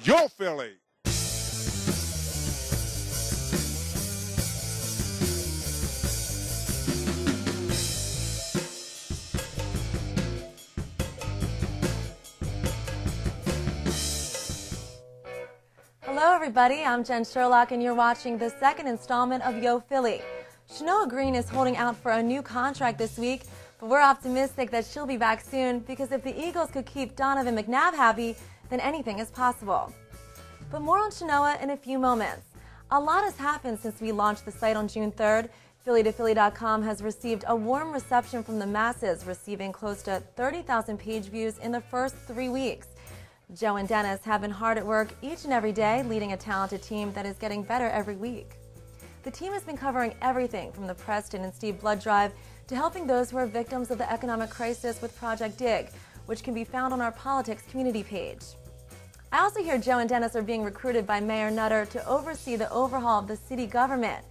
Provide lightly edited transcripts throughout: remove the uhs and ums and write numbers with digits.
your Philly. Hello everybody, I'm Jen Sherlock and you're watching the second installment of Yo Philly. Shanoa Green is holding out for a new contract this week, but we're optimistic that she'll be back soon because if the Eagles could keep Donovan McNabb happy, then anything is possible. But more on Shanoa in a few moments. A lot has happened since we launched the site on June 3rd. Philly2Philly.com has received a warm reception from the masses, receiving close to 30,000 page views in the first 3 weeks. Joe and Dennis have been hard at work each and every day, leading a talented team that is getting better every week. The team has been covering everything from the Preston and Steve blood drive to helping those who are victims of the economic crisis with Project Dig, which can be found on our politics community page. I also hear Joe and Dennis are being recruited by Mayor Nutter to oversee the overhaul of the city government.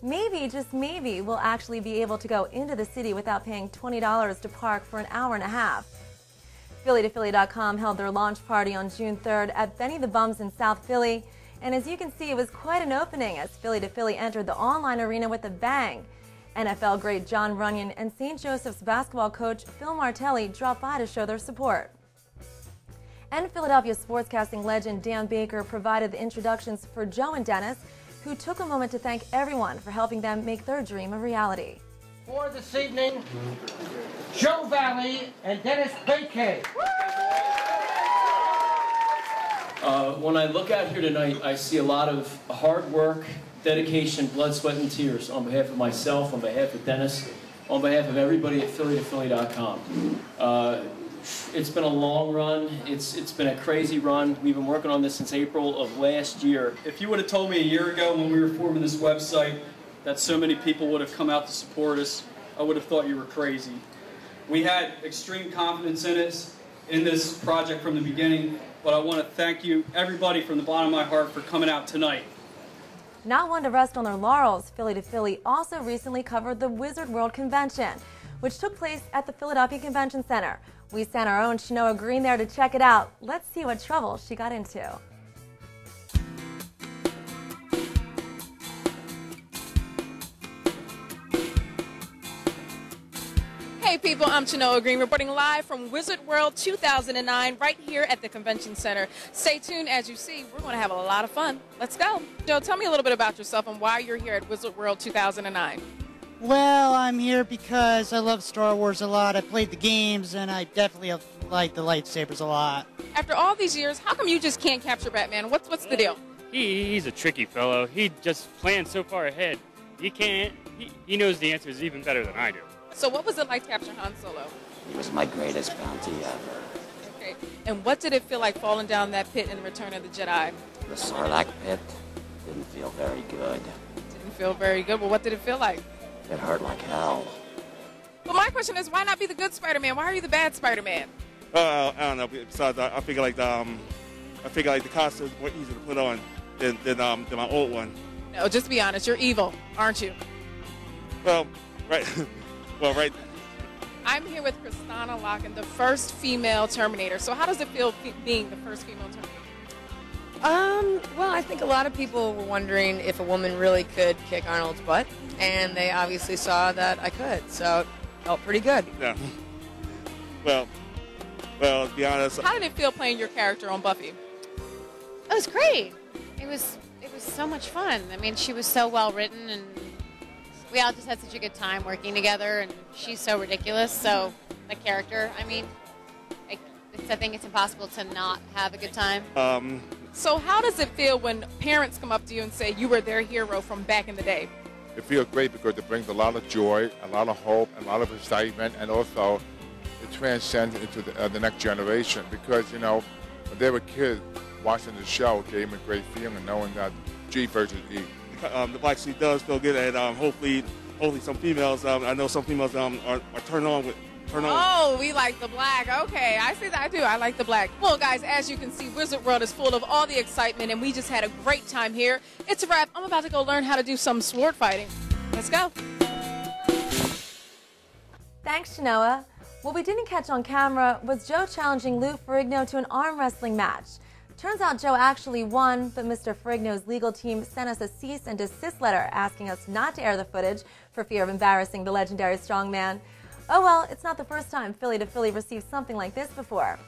Maybe, just maybe, we'll actually be able to go into the city without paying $20 to park for an hour and a half. Philly2Philly.com held their launch party on June 3rd at Benny the Bums in South Philly. And as you can see, it was quite an opening as Philly2Philly entered the online arena with a bang. NFL great John Runyon and St. Joseph's basketball coach Phil Martelli dropped by to show their support. And Philadelphia sportscasting legend Dan Baker provided the introductions for Joe and Dennis, who took a moment to thank everyone for helping them make their dream a reality. For this evening, Joe Valley and Dennis Baker. When I look out here tonight, I see a lot of hard work, dedication, blood, sweat, and tears on behalf of myself, on behalf of Dennis, on behalf of everybody at Philly2Philly.com. It's been a long run. It's been a crazy run. We've been working on this since April of last year. If you would have told me a year ago when we were forming this website that so many people would have come out to support us, I would have thought you were crazy. We had extreme confidence in this project from the beginning, but I want to thank you, everybody, from the bottom of my heart for coming out tonight. Not one to rest on their laurels, Philly2Philly also recently covered the Wizard World Convention, which took place at the Philadelphia Convention Center. We sent our own Shanoa Green there to check it out. Let's see what trouble she got into. Hey people, I'm Shanoa Green reporting live from Wizard World 2009 right here at the Convention Center. Stay tuned. As you see, we're going to have a lot of fun. Let's go. Joe, tell me a little bit about yourself and why you're here at Wizard World 2009. Well, I'm here because I love Star Wars a lot. I played the games, and I definitely like the lightsabers a lot. After all these years, how come you just can't capture Batman? What's the deal? He's a tricky fellow. He just plans so far ahead. He knows the answers even better than I do. So what was it like to capture Han Solo? He was my greatest bounty ever. Okay. And what did it feel like falling down that pit in Return of the Jedi? The Sarlacc pit didn't feel very good. Didn't feel very good. Well, what did it feel like? It hurt like hell. Well, my question is, why not be the good Spider-Man? Why are you the bad Spider-Man? I don't know. Besides, I figure like the costume is more easy to put on than my old one. No, just be honest. You're evil, aren't you? Well, right. Well, right. I'm here with Kristana Locken, the first female Terminator. So how does it feel being the first female Terminator? Well, I think a lot of people were wondering if a woman really could kick Arnold's butt, and they obviously saw that I could, so it felt pretty good. Yeah. Well, to be honest. How did it feel playing your character on Buffy? It was great. It was so much fun. I mean, she was so well written, and we all just had such a good time working together, and she's so ridiculous, so the character, I mean, I think it's impossible to not have a good time. So how does it feel when parents come up to you and say you were their hero from back in the day? It feels great because it brings a lot of joy, a lot of hope, a lot of excitement, and also it transcends into the next generation because, you know, when they were kids, watching the show gave them a great feeling knowing that G versus E. The black suit does feel good, and hopefully some females, I know some females are turned on with. Oh, we like the black. Okay, I see that. I do. I like the black. Well, guys, as you can see, Wizard World is full of all the excitement, and we just had a great time here. It's a wrap. I'm about to go learn how to do some sword fighting. Let's go. Thanks, Shanoa. What we didn't catch on camera was Joe challenging Lou Ferrigno to an arm wrestling match. Turns out Joe actually won, but Mr. Ferrigno's legal team sent us a cease and desist letter asking us not to air the footage for fear of embarrassing the legendary strongman. Oh well, it's not the first time Philly to Philly received something like this before.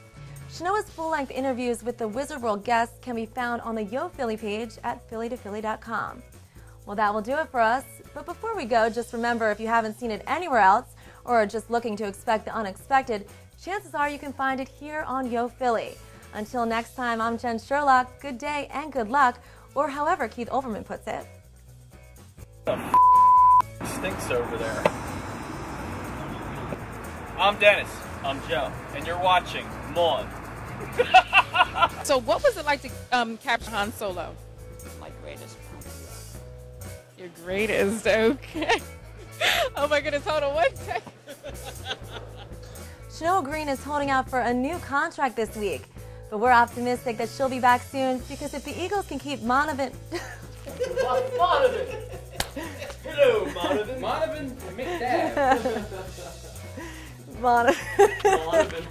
Shanoa's full-length interviews with the Wizard World guests can be found on the Yo Philly page at phillytophilly.com. Well, that will do it for us. But before we go, just remember, if you haven't seen it anywhere else or are just looking to expect the unexpected, chances are you can find it here on Yo Philly. Until next time, I'm Jen Sherlock. Good day and good luck, or however Keith Olbermann puts it. Stinks over there. I'm Dennis. I'm Joe, and you're watching Mon. So what was it like to capture Han Solo? My greatest. Your greatest, okay. Oh my goodness, hold on one second. Shanoa Green is holding out for a new contract this week, but we're optimistic that she'll be back soon because if the Eagles can keep Monovan... Monovan! Hello, Monovan. Monovan McDad. Monovan.